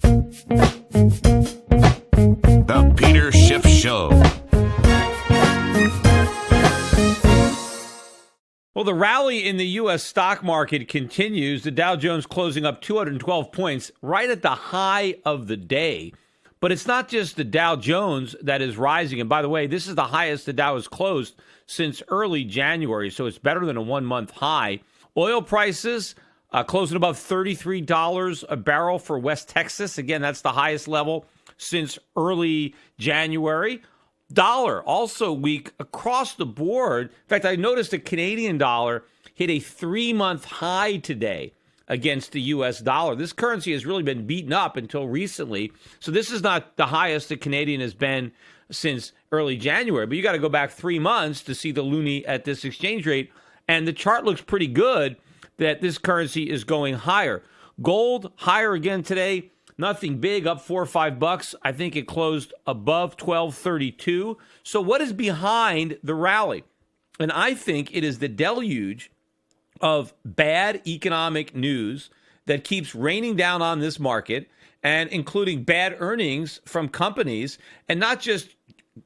The Peter Schiff Show. Well, the rally in the U.S. stock market continues. The Dow Jones closing up 212 points right at the high of the day. But it's not just the Dow Jones that is rising. And by the way, this is the highest the Dow has closed since early January, so it's better than a one-month high. Oil prices closing above $33 a barrel for West Texas. Again, that's the highest level since early January. Dollar also weak across the board. In fact, I noticed the Canadian dollar hit a 3-month high today against the U.S. dollar. This currency has really been beaten up until recently. So this is not the highest the Canadian has been since early January. But you got to go back 3 months to see the loonie at this exchange rate. And the chart looks pretty good that this currency is going higher. Gold higher again today. Nothing big, up $4 or $5. I think it closed above 1232. So what is behind the rally? And I think it is the deluge of bad economic news that keeps raining down on this market, and including bad earnings from companies, and not just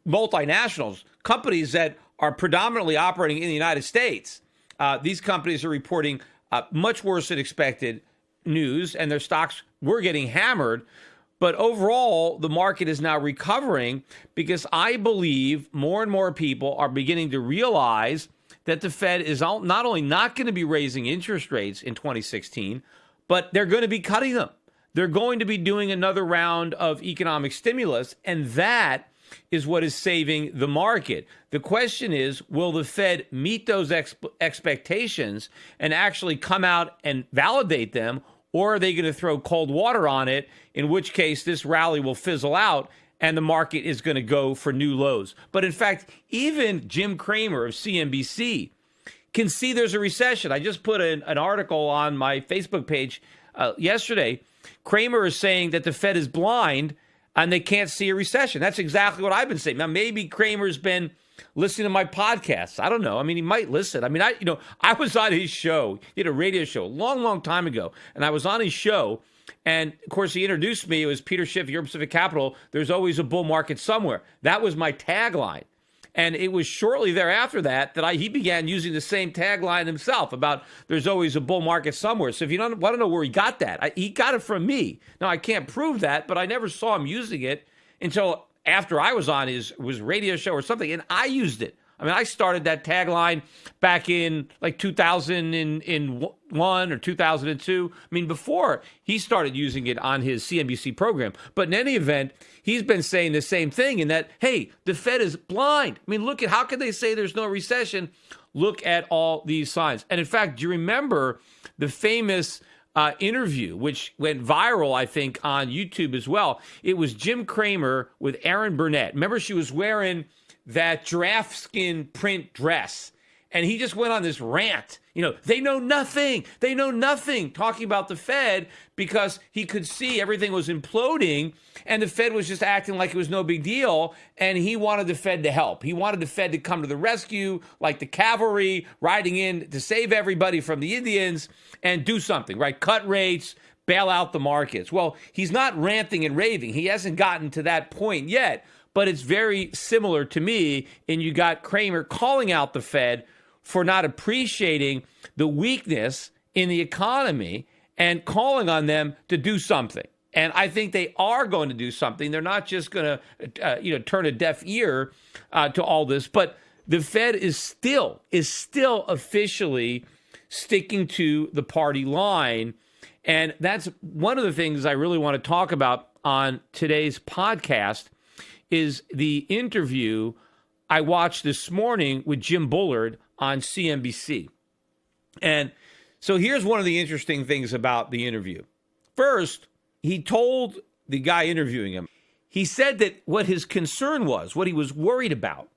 multinationals, companies that are predominantly operating in the United States. These companies are reporting much worse than expected news, and their stocks were getting hammered. But overall, the market is now recovering because I believe more and more people are beginning to realize that the Fed is not only not going to be raising interest rates in 2016, but they're going to be cutting them. They're going to be doing another round of economic stimulus, and that is what is saving the market. The question is, will the Fed meet those expectations and actually come out and validate them, or are they going to throw cold water on it, in which case this rally will fizzle out and the market is going to go for new lows? But in fact, even Jim Cramer of CNBC can see there's a recession. I just put an article on my Facebook page yesterday. Cramer is saying that the Fed is blind and they can't see a recession. That's exactly what I've been saying. Now, maybe Cramer's been listening to my podcasts. I don't know. I mean, he might listen. I mean, I was on his show. He did a radio show a long, long time ago, and I was on his show. And, of course, he introduced me. It was Peter Schiff, Europe Pacific Capital. There's always a bull market somewhere. That was my tagline. And it was shortly thereafter that he began using the same tagline himself about there's always a bull market somewhere. So if you don't want to know where he got that, he got it from me. Now, I can't prove that, but I never saw him using it until after I was on his radio show or something, and I used it. I mean, I started that tagline back in like 2001 or 2002. I mean, before he started using it on his CNBC program. But in any event, he's been saying the same thing in that, hey, the Fed is blind. I mean, look at how can they say there's no recession? Look at all these signs. And in fact, do you remember the famous interview, which went viral, I think, on YouTube as well? It was Jim Cramer with Erin Burnett. Remember, she was wearing that giraffe skin print dress. And he just went on this rant. You know, they know nothing. They know nothing, talking about the Fed, because he could see everything was imploding and the Fed was just acting like it was no big deal. And he wanted the Fed to help. He wanted the Fed to come to the rescue, like the cavalry riding in to save everybody from the Indians and do something, right? Cut rates, bail out the markets. Well, he's not ranting and raving. He hasn't gotten to that point yet. But it's very similar to me, and you got Cramer calling out the Fed for not appreciating the weakness in the economy and calling on them to do something. And I think they are going to do something. They're not just going to, turn a deaf ear to all this. But the Fed is still officially sticking to the party line, and that's one of the things I really want to talk about on today's podcast. Is the interview I watched this morning with Jim Bullard on CNBC. And so here's one of the interesting things about the interview. First, he told the guy interviewing him, he said that what his concern was, what he was worried about,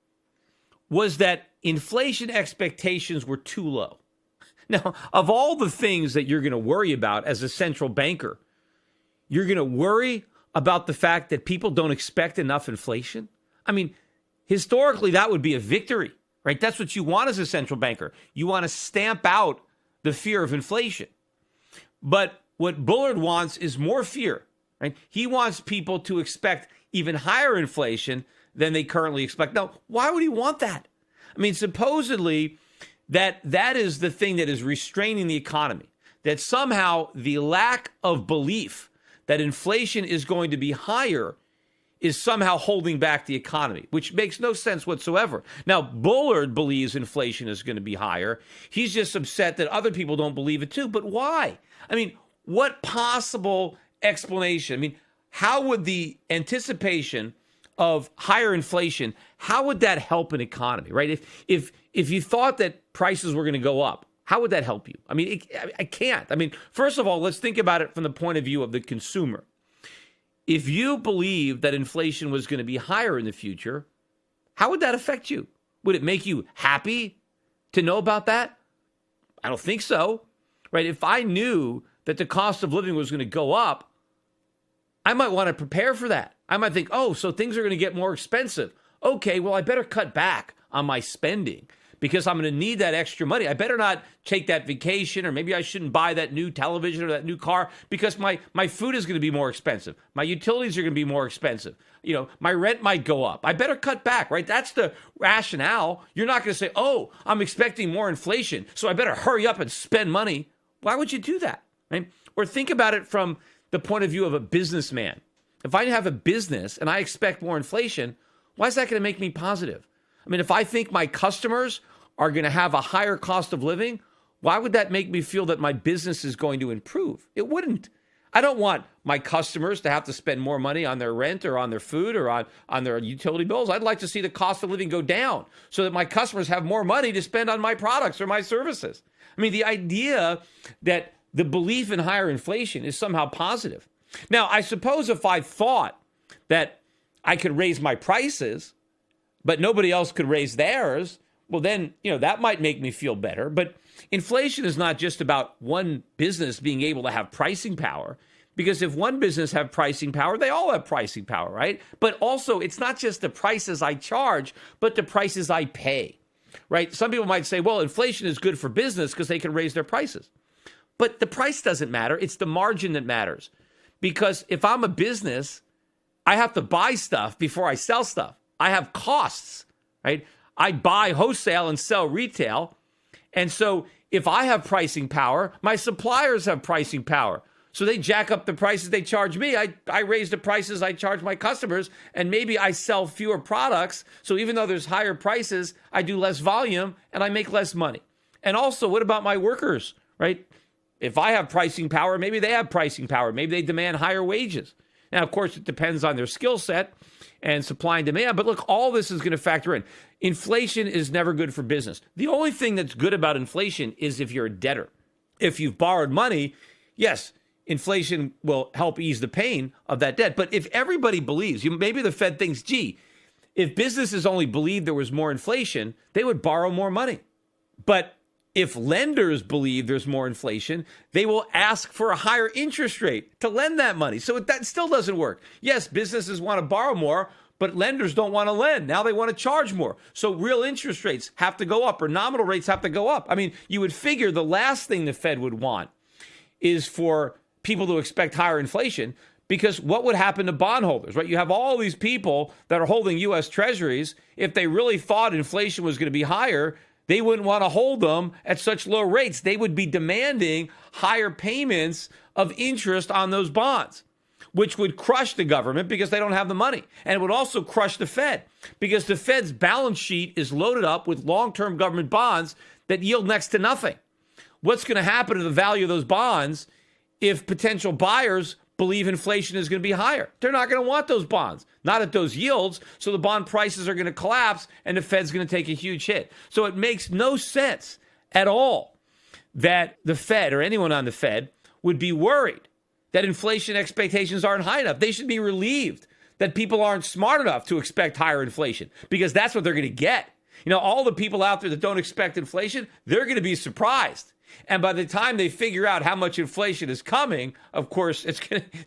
was that inflation expectations were too low. Now, of all the things that you're going to worry about as a central banker, you're going to worry about the fact that people don't expect enough inflation? I mean, historically, that would be a victory, right? That's what you want as a central banker. You want to stamp out the fear of inflation. But what Bullard wants is more fear, right? He wants people to expect even higher inflation than they currently expect. Now, why would he want that? I mean, supposedly that is the thing that is restraining the economy, that somehow the lack of belief that inflation is going to be higher is somehow holding back the economy, which makes no sense whatsoever. Now, Bullard believes inflation is going to be higher. He's just upset that other people don't believe it too. But why? I mean, what possible explanation? I mean, how would the anticipation of higher inflation, how would that help an economy, right? If you thought that prices were going to go up, how would that help you? I mean, I can't. I mean, first of all, let's think about it from the point of view of the consumer. If you believe that inflation was going to be higher in the future, how would that affect you? Would it make you happy to know about that? I don't think so, right? If I knew that the cost of living was going to go up, I might want to prepare for that. I might think, oh, so things are going to get more expensive. Okay, well, I better cut back on my spending because I'm going to need that extra money. I better not take that vacation, or maybe I shouldn't buy that new television or that new car because my food is going to be more expensive. My utilities are going to be more expensive. You know, my rent might go up. I better cut back, right? That's the rationale. You're not going to say, oh, I'm expecting more inflation, so I better hurry up and spend money. Why would you do that, right? Or think about it from the point of view of a businessman. If I have a business and I expect more inflation, why is that going to make me positive? I mean, if I think my customers are going to have a higher cost of living, why would that make me feel that my business is going to improve? It wouldn't. I don't want my customers to have to spend more money on their rent or on their food or on their utility bills. I'd like to see the cost of living go down so that my customers have more money to spend on my products or my services. I mean, the idea that the belief in higher inflation is somehow positive. Now, I suppose if I thought that I could raise my prices, but nobody else could raise theirs, well, then, that might make me feel better. But inflation is not just about one business being able to have pricing power, because if one business have pricing power, they all have pricing power, right? But also, it's not just the prices I charge, but the prices I pay, right? Some people might say, well, inflation is good for business because they can raise their prices. But the price doesn't matter. It's the margin that matters. Because if I'm a business, I have to buy stuff before I sell stuff. I have costs, right? I buy wholesale and sell retail. And so if I have pricing power, my suppliers have pricing power. So they jack up the prices they charge me. I raise the prices I charge my customers, and maybe I sell fewer products. So even though there's higher prices, I do less volume and I make less money. And also, what about my workers, right? If I have pricing power, maybe they have pricing power. Maybe they demand higher wages. Now, of course, it depends on their skill set and supply and demand. But look, all this is going to factor in. Inflation is never good for business. The only thing that's good about inflation is if you're a debtor. If you've borrowed money, yes, inflation will help ease the pain of that debt. But if everybody believes, maybe the Fed thinks, gee, if businesses only believed there was more inflation, they would borrow more money. But if lenders believe there's more inflation, they will ask for a higher interest rate to lend that money. So that still doesn't work. Yes, businesses want to borrow more, but lenders don't want to lend. Now they want to charge more. So real interest rates have to go up, or nominal rates have to go up. I mean, you would figure the last thing the Fed would want is for people to expect higher inflation, because what would happen to bondholders, right? You have all these people that are holding U.S. Treasuries. If they really thought inflation was going to be higher, they wouldn't want to hold them at such low rates. They would be demanding higher payments of interest on those bonds, which would crush the government because they don't have the money. And it would also crush the Fed because the Fed's balance sheet is loaded up with long-term government bonds that yield next to nothing. What's going to happen to the value of those bonds if potential buyers believe inflation is going to be higher? They're not going to want those bonds, not at those yields. So the bond prices are going to collapse and the Fed's going to take a huge hit. So it makes no sense at all that the Fed or anyone on the Fed would be worried that inflation expectations aren't high enough. They should be relieved that people aren't smart enough to expect higher inflation, because that's what they're going to get. All the people out there that don't expect inflation, they're going to be surprised. And by the time they figure out how much inflation is coming, of course,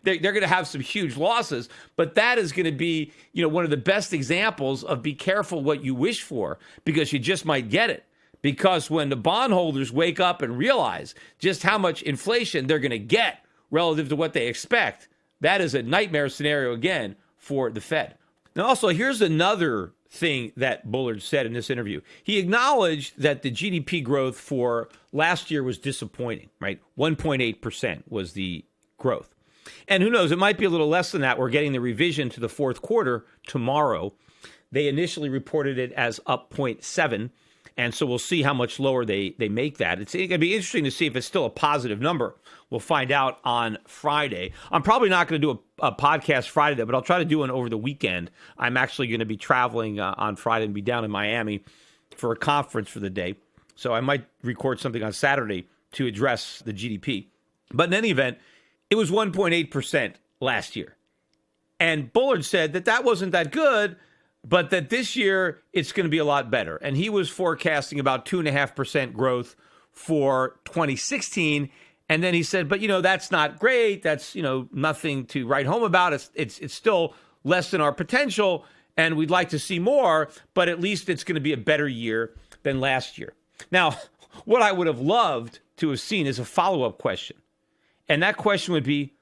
they're going to have some huge losses. But that is going to be, one of the best examples of be careful what you wish for, because you just might get it. Because when the bondholders wake up and realize just how much inflation they're going to get relative to what they expect, that is a nightmare scenario again for the Fed. Now, also, here's another thing that Bullard said in this interview. He acknowledged that the GDP growth for last year was disappointing, right? 1.8% was the growth. And who knows, it might be a little less than that. We're getting the revision to the fourth quarter tomorrow. They initially reported it as up 0.7, and so we'll see how much lower they make that. It's going to be interesting to see if it's still a positive number. We'll find out on Friday. I'm probably not going to do a podcast Friday, though, but I'll try to do one over the weekend. I'm actually going to be traveling on Friday and be down in Miami for a conference for the day. So I might record something on Saturday to address the GDP. But in any event, it was 1.8% last year. And Bullard said that wasn't that good, but that this year it's going to be a lot better. And he was forecasting about 2.5% growth for 2016. And then he said, but, that's not great. That's, nothing to write home about. It's still less than our potential, and we'd like to see more, but at least it's going to be a better year than last year. Now, what I would have loved to have seen is a follow-up question. And that question would be,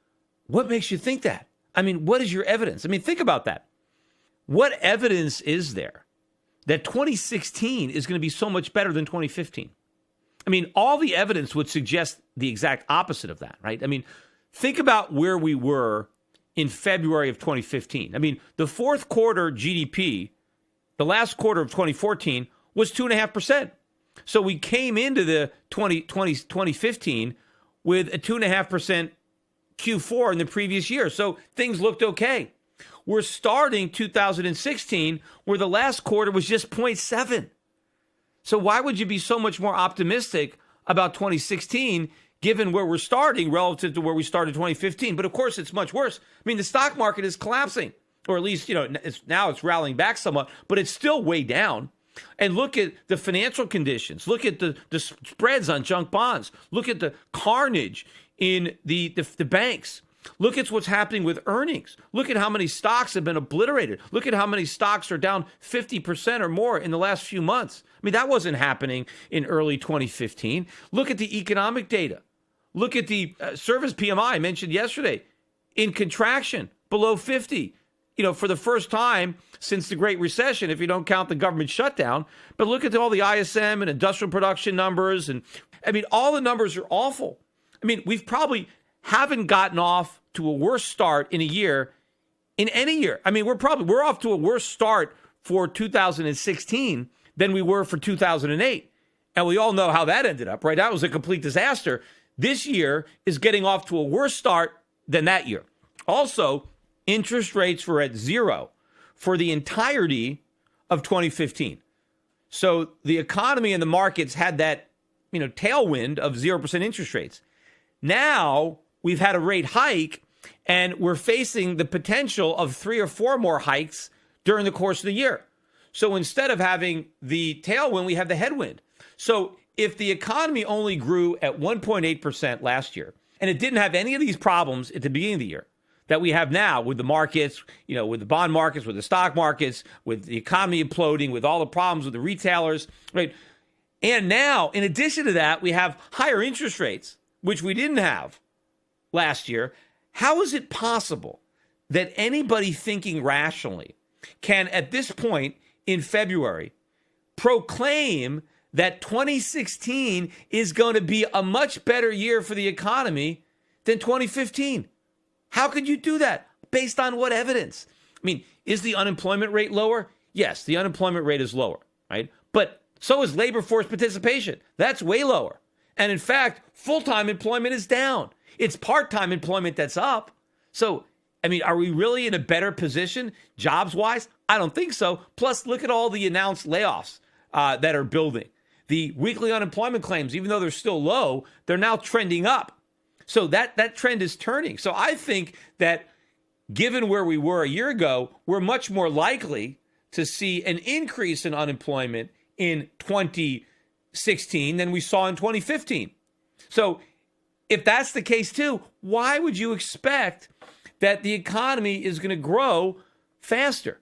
what makes you think that? I mean, what is your evidence? I mean, think about that. What evidence is there that 2016 is going to be so much better than 2015? I mean, all the evidence would suggest the exact opposite of that, right? I mean, think about where we were in February of 2015. I mean, the fourth quarter GDP, the last quarter of 2014, was 2.5%. So we came into the 2015 with a 2.5% Q4 in the previous year. So things looked okay. We're starting 2016 where the last quarter was just 0.7. So why would you be so much more optimistic about 2016 given where we're starting relative to where we started 2015? But of course, it's much worse. I mean, the stock market is collapsing, or at least, it's rallying back somewhat, but it's still way down. And look at the financial conditions. Look at the spreads on junk bonds. Look at the carnage in the banks. Look at what's happening with earnings. Look at how many stocks have been obliterated. Look at how many stocks are down 50% or more in the last few months. I mean, that wasn't happening in early 2015. Look at the economic data. Look at the service PMI I mentioned yesterday in contraction below 50. For the first time since the Great Recession, if you don't count the government shutdown. But look at all the ISM and industrial production numbers. And I mean, all the numbers are awful. I mean, we've probably haven't gotten off to a worse start in a year, in any year. I mean, we're off to a worse start for 2016 than we were for 2008. And we all know how that ended up, right? That was a complete disaster. This year is getting off to a worse start than that year. Also, interest rates were at zero for the entirety of 2015. So the economy and the markets had that, tailwind of 0% interest rates. Now we've had a rate hike and we're facing the potential of 3 or 4 more hikes during the course of the year. So instead of having the tailwind, we have the headwind. So if the economy only grew at 1.8% last year, and it didn't have any of these problems at the beginning of the year that we have now with the markets, with the bond markets, with the stock markets, with the economy imploding, with all the problems with the retailers, right? And now, in addition to that, we have higher interest rates, which we didn't have last year. How is it possible that anybody thinking rationally can, at this point in February, proclaim that 2016 is going to be a much better year for the economy than 2015? How could you do that? Based on what evidence? I mean, is the unemployment rate lower? Yes, the unemployment rate is lower, right? But so is labor force participation. That's way lower. And in fact, full-time employment is down. It's part-time employment that's up. So, I mean, are we really in a better position jobs-wise? I don't think so. Plus, look at all the announced layoffs that are building. The weekly unemployment claims, even though they're still low, they're now trending up. So that trend is turning. So I think that given where we were a year ago, we're much more likely to see an increase in unemployment in 2016 than we saw in 2015. So if that's the case too, why would you expect that the economy is going to grow faster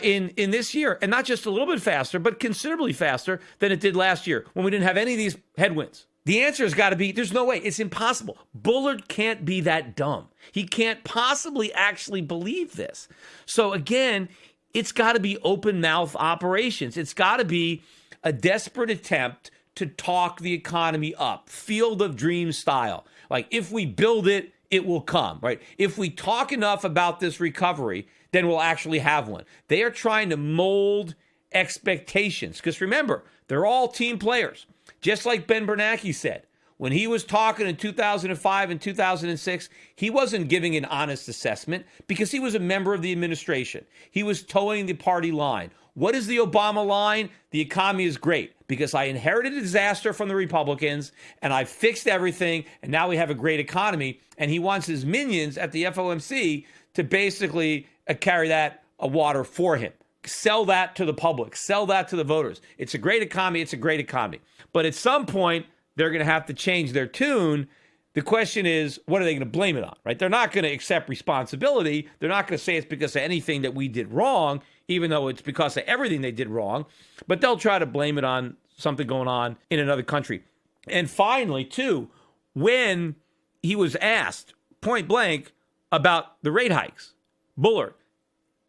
in this year? And not just a little bit faster, but considerably faster than it did last year when we didn't have any of these headwinds, The answer has got to be, there's no way. It's impossible. Bullard can't be that dumb. He can't possibly actually believe this. So again, it's got to be open mouth operations. It's got to be a desperate attempt to talk the economy up, field of dreams style. Like, if we build it, it will come, right? If we talk enough about this recovery, then we'll actually have one. They are trying to mold expectations, because remember, they're all team players. Just like Ben Bernanke said, when he was talking in 2005 and 2006, he wasn't giving an honest assessment because he was a member of the administration. He was towing the party line. What is the Obama line? The economy is great because I inherited a disaster from the Republicans and I fixed everything and now we have a great economy. And he wants his minions at the FOMC to basically carry that water for him. Sell that to the public. Sell that to the voters. It's a great economy. It's a great economy. But at some point, they're going to have to change their tune. The question is, what are they going to blame it on, right? They're not going to accept responsibility. They're not going to say it's because of anything that we did wrong, even though it's because of everything they did wrong. But they'll try to blame it on something going on in another country. And finally, too, when he was asked point blank about the rate hikes, Bullard,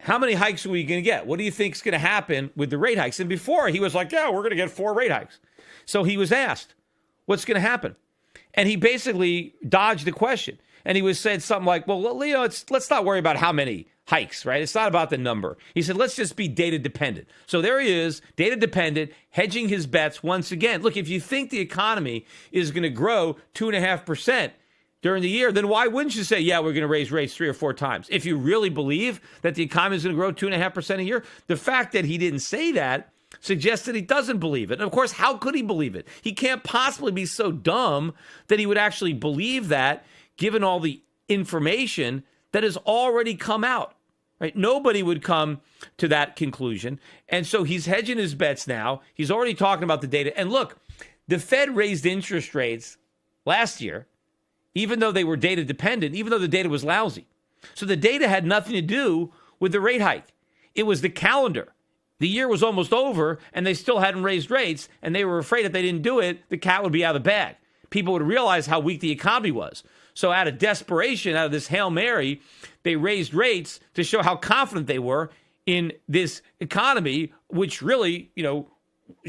how many hikes are we going to get? What do you think is going to happen with the rate hikes? And before, he was like, yeah, we're going to get 4 rate hikes. So he was asked, what's going to happen? And he basically dodged the question. And he was said something like, well, Leo, let's not worry about how many hikes, right? It's not about the number. He said, let's just be data dependent. So there he is, data dependent, hedging his bets once again. Look, if you think the economy is going to grow 2.5% during the year, then why wouldn't you say, yeah, we're going to raise rates 3 or 4 times? If you really believe that the economy is going to grow 2.5% a year, the fact that he didn't say that suggests that he doesn't believe it. And of course, how could he believe it? He can't possibly be so dumb that he would actually believe that, given all the information that has already come out, right? Nobody would come to that conclusion. And so he's hedging his bets now. He's already talking about the data. And look, the Fed raised interest rates last year, even though they were data dependent, even though the data was lousy. So the data had nothing to do with the rate hike. It was the calendar. The year was almost over, and they still hadn't raised rates, and they were afraid if they didn't do it, the cat would be out of the bag. People would realize how weak the economy was. So out of desperation, out of this Hail Mary, they raised rates to show how confident they were in this economy, which really,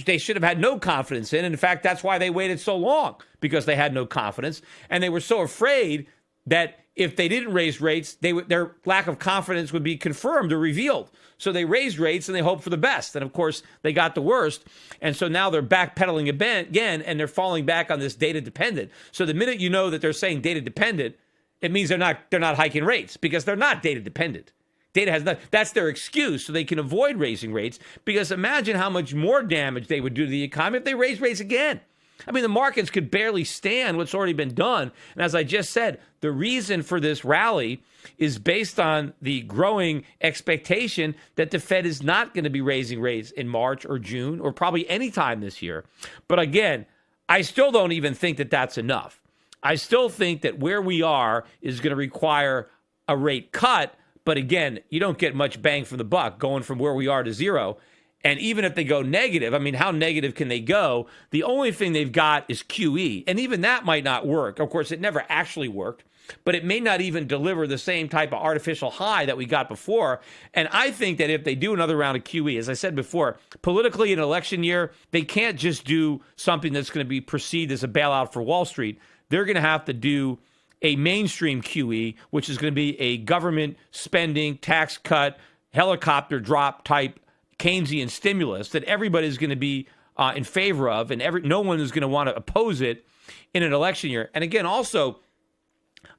they should have had no confidence in. And in fact, that's why they waited so long, because they had no confidence. And they were so afraid that if they didn't raise rates, their lack of confidence would be confirmed or revealed. So they raised rates and they hoped for the best. And of course, they got the worst. And so now they're backpedaling again, and they're falling back on this data dependent. So the minute you know that they're saying data dependent, it means they're not hiking rates, because they're not data dependent. Data has not, that's their excuse, so they can avoid raising rates, because imagine how much more damage they would do to the economy if they raise rates again. I mean, the markets could barely stand what's already been done. And as I just said, the reason for this rally is based on the growing expectation that the Fed is not going to be raising rates in March or June or probably any time this year. But again, I still don't even think that that's enough. I still think that where we are is going to require a rate cut. But again, you don't get much bang for the buck going from where we are to zero. And even if they go negative, I mean, how negative can they go? The only thing they've got is QE. And even that might not work. Of course, it never actually worked, but it may not even deliver the same type of artificial high that we got before. And I think that if they do another round of QE, as I said before, politically in an election year, they can't just do something that's going to be perceived as a bailout for Wall Street. They're going to have to do a mainstream QE, which is going to be a government spending, tax cut, helicopter drop type Keynesian stimulus that everybody's going to be in favor of, and no one is going to want to oppose it in an election year. And again, also,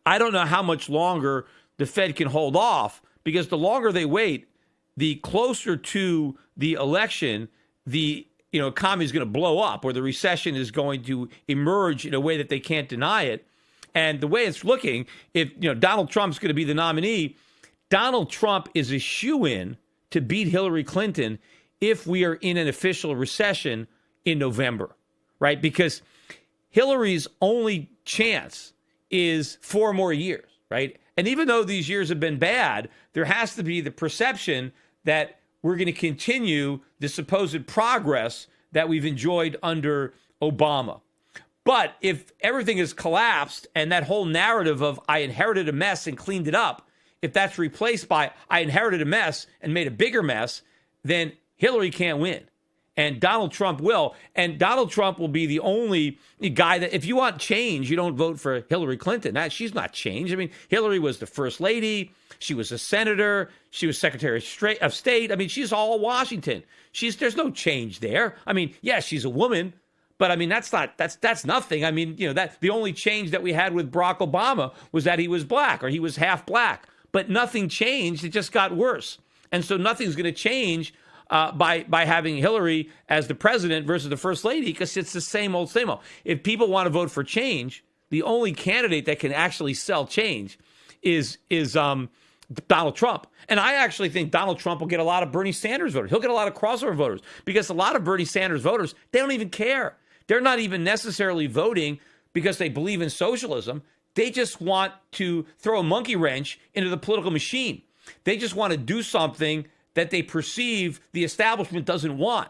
I don't know how much longer the Fed can hold off, because the longer they wait, the closer to the election, the economy is going to blow up, or the recession is going to emerge in a way that they can't deny it. And the way it's looking, if Donald Trump's going to be the nominee, Donald Trump is a shoo-in to beat Hillary Clinton if we are in an official recession in November, right? Because Hillary's only chance is 4 more years, right? And even though these years have been bad, there has to be the perception that we're going to continue the supposed progress that we've enjoyed under Obama. But if everything is collapsed and that whole narrative of I inherited a mess and cleaned it up, if that's replaced by I inherited a mess and made a bigger mess, then Hillary can't win. And Donald Trump will. And Donald Trump will be the only guy that, if you want change, you don't vote for Hillary Clinton. She's not change. I mean, Hillary was the first lady. She was a senator. She was Secretary of State. I mean, she's all Washington. There's no change there. I mean, yeah, she's a woman, but I mean, that's nothing. I mean, that the only change that we had with Barack Obama was that he was black or he was half black, but nothing changed. It just got worse. And so nothing's going to change by having Hillary as the president versus the first lady, because it's the same old, same old. If people want to vote for change, the only candidate that can actually sell change is Donald Trump. And I actually think Donald Trump will get a lot of Bernie Sanders voters. He'll get a lot of crossover voters, because a lot of Bernie Sanders voters, they don't even care. They're not even necessarily voting because they believe in socialism. They just want to throw a monkey wrench into the political machine. They just want to do something that they perceive the establishment doesn't want.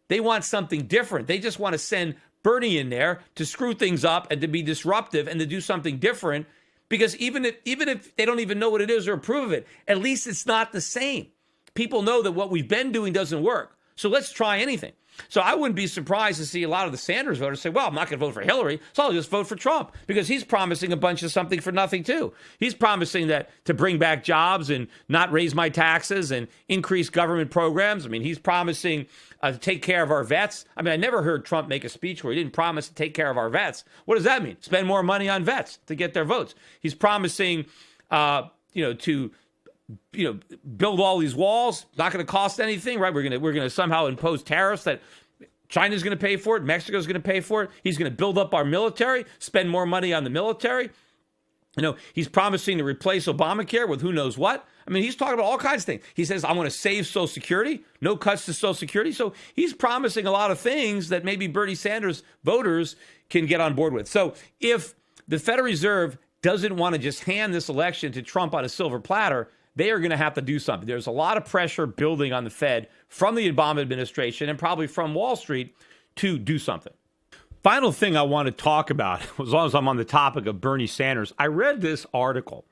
They want something different. They just want to send Bernie in there to screw things up and to be disruptive and to do something different, because even if they don't even know what it is or approve of it, at least it's not the same. People know that what we've been doing doesn't work. So let's try anything. So I wouldn't be surprised to see a lot of the Sanders voters say, well, I'm not going to vote for Hillary, so I'll just vote for Trump, because he's promising a bunch of something for nothing too. He's promising that to bring back jobs and not raise my taxes and increase government programs. I mean, he's promising to take care of our vets. I mean, I never heard Trump make a speech where he didn't promise to take care of our vets. What does that mean? Spend more money on vets to get their votes. He's promising, to build all these walls, not going to cost anything, right? We're going to somehow impose tariffs that China's going to pay for it, Mexico's going to pay for it. He's going to build up our military, spend more money on the military. He's promising to replace Obamacare with who knows what. I mean, he's talking about all kinds of things. He says, I want to save Social Security, no cuts to Social Security. So he's promising a lot of things that maybe Bernie Sanders voters can get on board with. So if the Federal Reserve doesn't want to just hand this election to Trump on a silver platter, they are going to have to do something. There's a lot of pressure building on the Fed from the Obama administration and probably from Wall Street to do something. Final thing I want to talk about, as long as I'm on the topic of Bernie Sanders, I read this article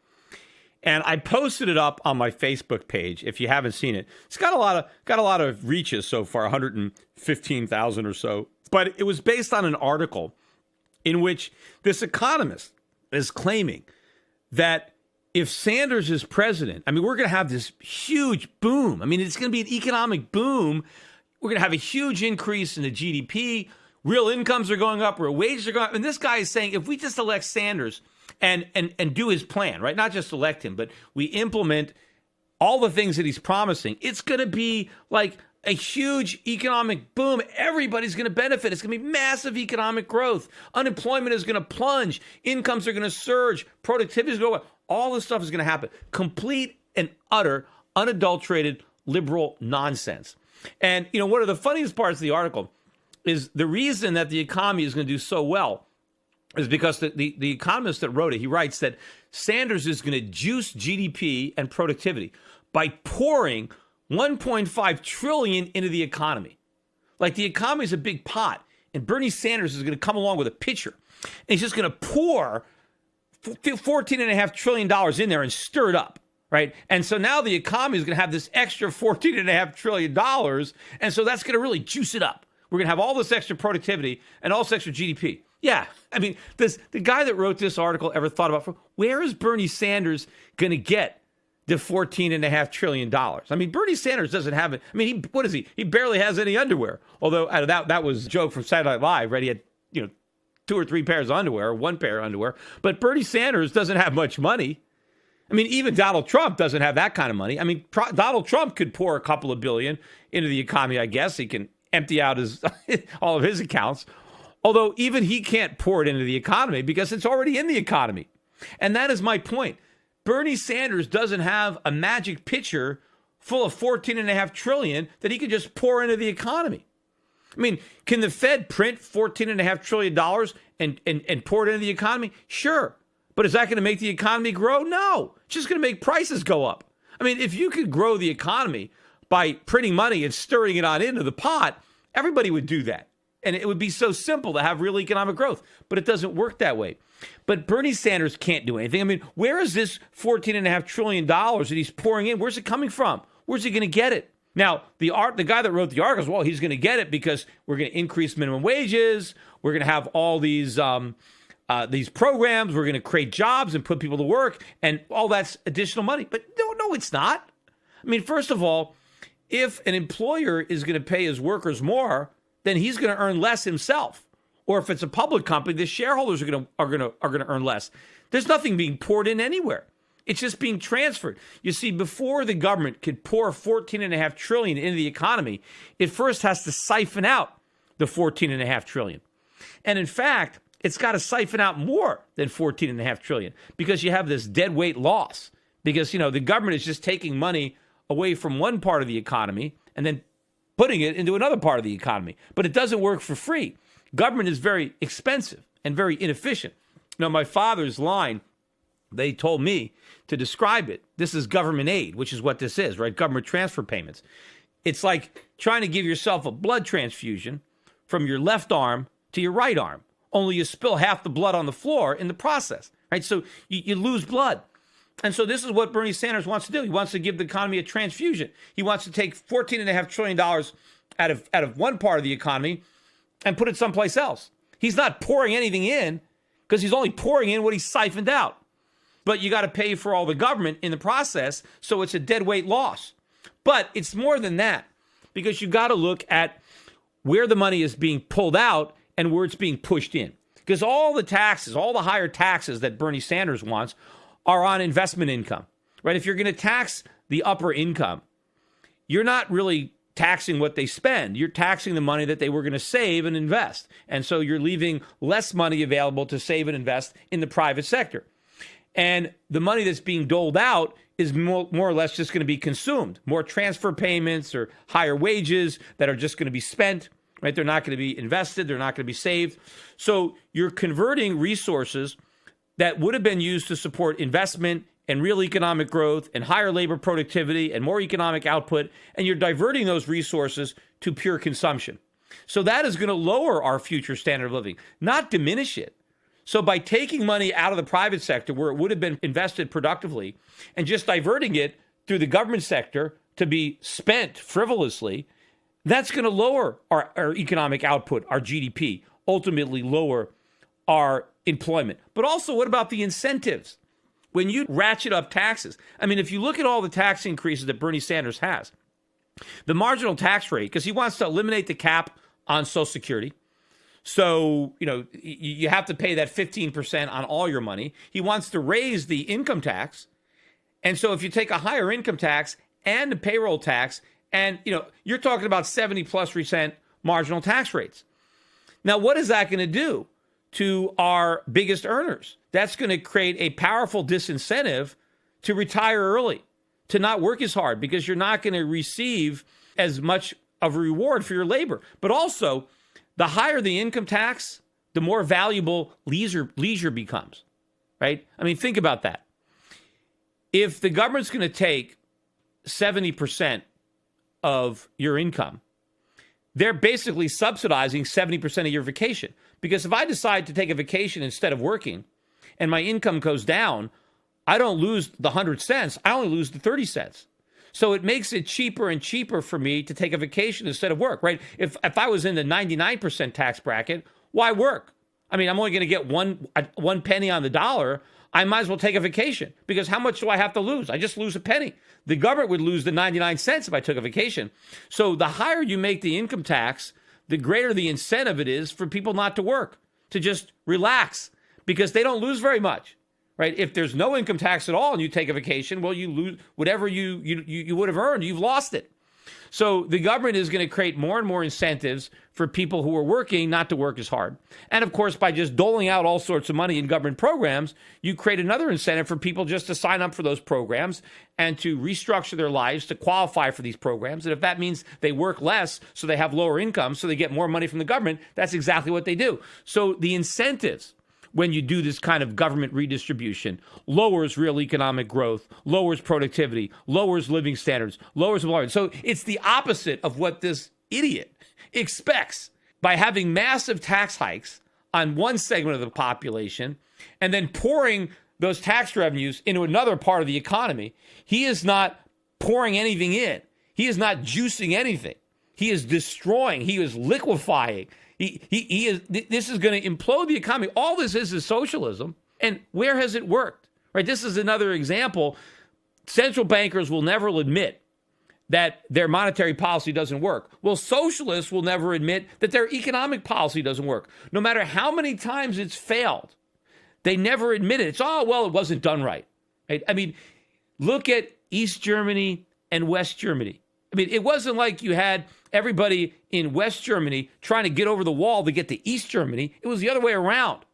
and I posted it up on my Facebook page. If you haven't seen it, it's got a lot of reaches so far, 115,000 or so. But it was based on an article in which this economist is claiming that if Sanders is president, I mean, we're going to have this huge boom. I mean, it's going to be an economic boom. We're going to have a huge increase in the GDP. Real incomes are going up. Real wages are going up. And this guy is saying, if we just elect Sanders and do his plan, right? Not just elect him, but we implement all the things that he's promising, it's going to be like a huge economic boom. Everybody's going to benefit. It's going to be massive economic growth. Unemployment is going to plunge. Incomes are going to surge. Productivity is going to go up. All this stuff is going to happen. Complete and utter, unadulterated liberal nonsense. And, one of the funniest parts of the article is the reason that the economy is going to do so well is because the economist that wrote it, he writes that Sanders is going to juice GDP and productivity by pouring $1.5 trillion into the economy. Like, the economy is a big pot, and Bernie Sanders is going to come along with a pitcher, and he's just going to pour $14.5 trillion in there and stir it up, right? And so now the economy is going to have this extra $14.5 trillion, and so that's going to really juice it up. We're going to have all this extra productivity and all this extra GDP. Yeah, I mean, the guy that wrote this article ever thought about, where is Bernie Sanders going to get the $14.5 trillion? I mean, Bernie Sanders doesn't have it. I mean, what is he? He barely has any underwear. Although that was a joke from Saturday Night Live, right? He had, 2 or 3 pairs of underwear, or 1 pair of underwear. But Bernie Sanders doesn't have much money. I mean, even Donald Trump doesn't have that kind of money. I mean, Donald Trump could pour a couple of billion into the economy, I guess. He can empty out all of his accounts. Although even he can't pour it into the economy because it's already in the economy. And that is my point. Bernie Sanders doesn't have a magic pitcher full of $14.5 trillion that he could just pour into the economy. I mean, can the Fed print $14.5 trillion and pour it into the economy? Sure. But is that going to make the economy grow? No. It's just going to make prices go up. I mean, if you could grow the economy by printing money and stirring it on into the pot, everybody would do that. And it would be so simple to have real economic growth, but it doesn't work that way. But Bernie Sanders can't do anything. I mean, where is this $14.5 trillion that he's pouring in? Where's it coming from? Where's he going to get it? Now, the guy that wrote the article goes, well, he's going to get it because we're going to increase minimum wages. We're going to have all these programs. We're going to create jobs and put people to work, and all that's additional money. But no, it's not. I mean, first of all, if an employer is going to pay his workers more, then he's going to earn less himself. Or if it's a public company, the shareholders are going to earn less. There's nothing being poured in anywhere. It's just being transferred. You see, before the government could pour $14.5 trillion into the economy, it first has to siphon out the $14.5 trillion. And in fact, it's got to siphon out more than $14.5 trillion because you have this dead weight loss. Because, the government is just taking money away from one part of the economy and then putting it into another part of the economy. But it doesn't work for free. Government is very expensive and very inefficient. My father's line, they told me to describe it. This is government aid, which is what this is, right? Government transfer payments. It's like trying to give yourself a blood transfusion from your left arm to your right arm, only you spill half the blood on the floor in the process, right? So you lose blood. And so this is what Bernie Sanders wants to do. He wants to give the economy a transfusion. He wants to take $14.5 trillion out of one part of the economy and put it someplace else. He's not pouring anything in because he's only pouring in what he siphoned out. But you got to pay for all the government in the process, so it's a dead weight loss. But it's more than that, because you got to look at where the money is being pulled out and where it's being pushed in. Because all the taxes, all the higher taxes that Bernie Sanders wants are on investment income, right? If you're going to tax the upper income, you're not really taxing what they spend. You're taxing the money that they were going to save and invest. And so you're leaving less money available to save and invest in the private sector. And the money that's being doled out is more or less just going to be consumed. More transfer payments or higher wages that are just going to be spent, right? They're not going to be invested. They're not going to be saved. So you're converting resources that would have been used to support investment and real economic growth and higher labor productivity and more economic output, and you're diverting those resources to pure consumption. So that is going to lower our future standard of living, not diminish it. So by taking money out of the private sector where it would have been invested productively and just diverting it through the government sector to be spent frivolously, that's going to lower our economic output, our GDP, ultimately lower our employment. But also, what about the incentives? When you ratchet up taxes, I mean, if you look at all the tax increases that Bernie Sanders has, the marginal tax rate, because he wants to eliminate the cap on Social Security. So, you have to pay that 15% on all your money. He wants to raise the income tax. And so if you take a higher income tax and a payroll tax, and, you're talking about 70+% marginal tax rates. Now, what is that going to do to our biggest earners? That's going to create a powerful disincentive to retire early, to not work as hard, because you're not going to receive as much of a reward for your labor. But also, the higher the income tax, the more valuable leisure becomes, right? I mean, think about that. If the government's going to take 70% of your income, they're basically subsidizing 70% of your vacation. Because if I decide to take a vacation instead of working and my income goes down, I don't lose the 100 cents. I only lose the 30 cents. So it makes it cheaper and cheaper for me to take a vacation instead of work, right? If I was in the 99% tax bracket, why work? I mean, I'm only going to get one penny on the dollar. I might as well take a vacation, because how much do I have to lose? I just lose a penny. The government would lose the 99 cents if I took a vacation. So the higher you make the income tax, the greater the incentive it is for people not to work, to just relax, because they don't lose very much. Right? If there's no income tax at all and you take a vacation, well, you lose whatever you would have earned. You've lost it. So the government is going to create more and more incentives for people who are working not to work as hard. And of course, by just doling out all sorts of money in government programs, you create another incentive for people just to sign up for those programs and to restructure their lives to qualify for these programs. And if that means they work less so they have lower income, so they get more money from the government, that's exactly what they do. So the incentives, when you do this kind of government redistribution, lowers real economic growth, lowers productivity, lowers living standards, lowers employment. So it's the opposite of what this idiot expects. by having massive tax hikes on one segment of the population and then pouring those tax revenues into another part of the economy. He is not pouring anything in. He is not juicing anything. He is destroying. He is liquefying. He is. This is going to implode the economy. All this is socialism. And where has it worked? Right? This is another example. Central bankers will never admit that their monetary policy doesn't work. Well, socialists will never admit that their economic policy doesn't work. No matter how many times it's failed, they never admit it. It's, oh, well, it wasn't done right. I mean, look at East Germany and West Germany. I mean, it wasn't like you had everybody in West Germany trying to get over the wall to get to East Germany. It was the other way around.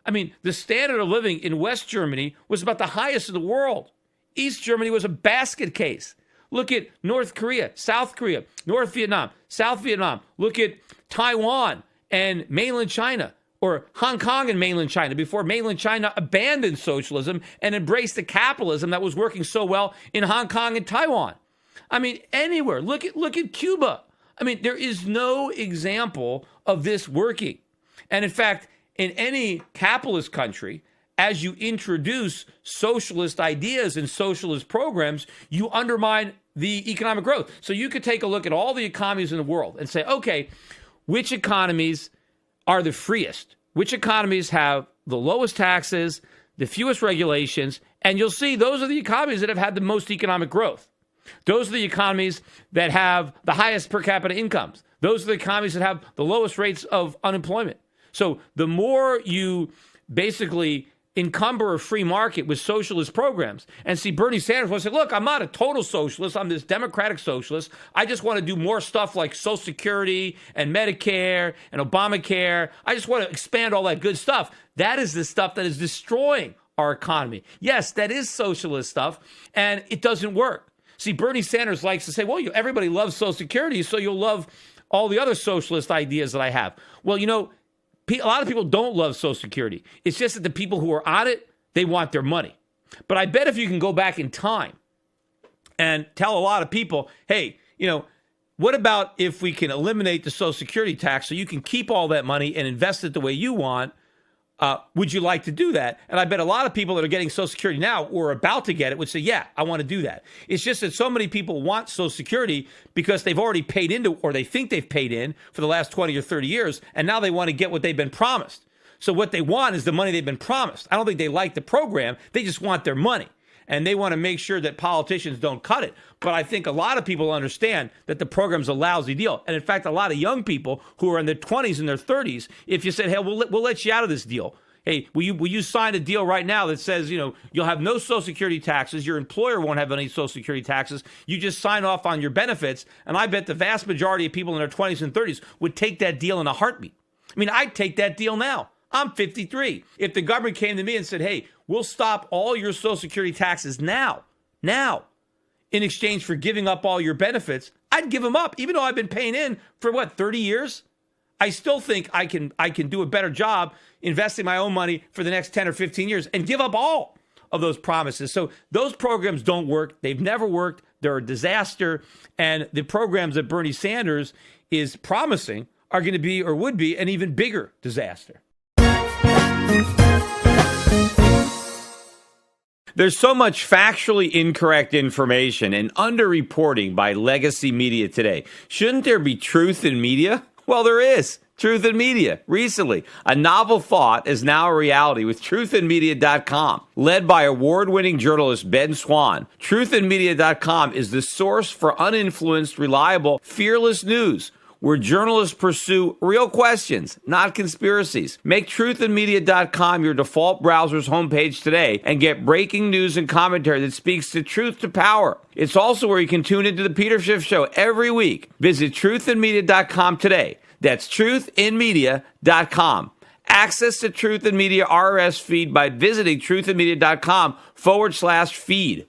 I mean, the standard of living in West Germany was about the highest in the world. East Germany was a basket case. Look at North Korea, South Korea, North Vietnam, South Vietnam. Look at Taiwan and mainland China, or Hong Kong and mainland China, before mainland China abandoned socialism and embraced the capitalism that was working so well in Hong Kong and Taiwan. I mean, anywhere. Look at Cuba. I mean, there is no example of this working. And in fact, in any capitalist country, as you introduce socialist ideas and socialist programs, you undermine the economic growth. So you could take a look at all the economies in the world and say, okay, which economies are the freest? Which economies have the lowest taxes, the fewest regulations? And you'll see those are the economies that have had the most economic growth. Those are the economies that have the highest per capita incomes. Those are the economies that have the lowest rates of unemployment. So the more you basically encumber a free market with socialist programs, and see Bernie Sanders will say, look, I'm not a total socialist. I'm this democratic socialist. I just want to do more stuff like Social Security and Medicare and Obamacare. I just want to expand all that good stuff. That is the stuff that is destroying our economy. Yes, that is socialist stuff, and it doesn't work. See, Bernie Sanders likes to say, well, everybody loves Social Security, so you'll love all the other socialist ideas that I have. Well, a lot of people don't love Social Security. It's just that the people who are on it, they want their money. But I bet if you can go back in time and tell a lot of people, hey, what about if we can eliminate the Social Security tax so you can keep all that money and invest it the way you want? Would you like to do that? And I bet a lot of people that are getting Social Security now or about to get it would say, yeah, I want to do that. It's just that so many people want Social Security because they've already paid into, or they think they've paid in for the last 20 or 30 years, and now they want to get what they've been promised. So what they want is the money they've been promised. I don't think they like the program. They just want their money. And they want to make sure that politicians don't cut it. But I think a lot of people understand that the program's a lousy deal. And in fact, a lot of young people who are in their 20s and their 30s, if you said, hey, we'll let you out of this deal. Hey, will you sign a deal right now that says, you'll have no Social Security taxes. Your employer won't have any Social Security taxes. You just sign off on your benefits. And I bet the vast majority of people in their 20s and 30s would take that deal in a heartbeat. I mean, I'd take that deal now. I'm 53. If the government came to me and said, hey, we'll stop all your Social Security taxes now, in exchange for giving up all your benefits, I'd give them up. Even though I've been paying in for 30 years? I still think I can do a better job investing my own money for the next 10 or 15 years and give up all of those promises. So those programs don't work. They've never worked. They're a disaster. And the programs that Bernie Sanders is promising are going to be, or would be, an even bigger disaster. There's so much factually incorrect information and underreporting by legacy media today. Shouldn't there be truth in media? Well, there is. Truth in Media. Recently, a novel thought is now a reality with truthinmedia.com. Led by award-winning journalist Ben Swan, truthinmedia.com is the source for uninfluenced, reliable, fearless news, where journalists pursue real questions, not conspiracies. Make truthinmedia.com your default browser's homepage today and get breaking news and commentary that speaks the truth to power. It's also where you can tune into the Peter Schiff Show every week. Visit truthinmedia.com today. That's truthinmedia.com. Access to Truth in Media RSS feed by visiting truthinmedia.com/feed.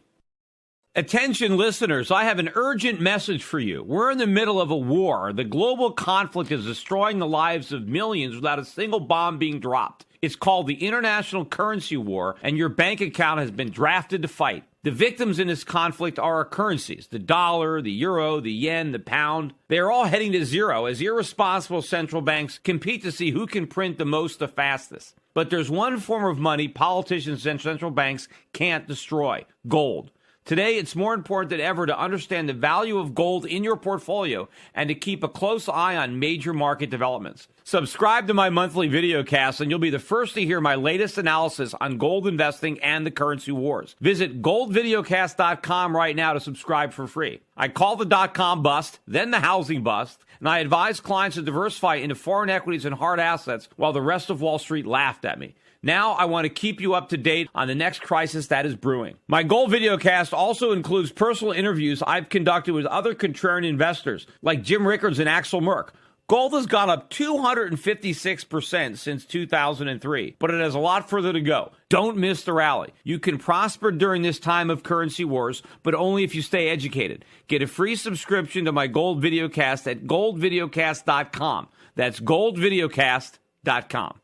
Attention listeners, I have an urgent message for you. We're in the middle of a war. The global conflict is destroying the lives of millions without a single bomb being dropped. It's called the International Currency War, and your bank account has been drafted to fight. The victims in this conflict are our currencies, the dollar, the euro, the yen, the pound. They are all heading to zero as irresponsible central banks compete to see who can print the most the fastest. But there's one form of money politicians and central banks can't destroy: gold. Today, it's more important than ever to understand the value of gold in your portfolio and to keep a close eye on major market developments. Subscribe to my monthly video cast and you'll be the first to hear my latest analysis on gold investing and the currency wars. Visit goldvideocast.com right now to subscribe for free. I call the dot-com bust, then the housing bust, and I advise clients to diversify into foreign equities and hard assets while the rest of Wall Street laughed at me. Now I want to keep you up to date on the next crisis that is brewing. My gold videocast also includes personal interviews I've conducted with other contrarian investors like Jim Rickards and Axel Merck. Gold has gone up 256% since 2003, but it has a lot further to go. Don't miss the rally. You can prosper during this time of currency wars, but only if you stay educated. Get a free subscription to my gold videocast at goldvideocast.com. That's goldvideocast.com.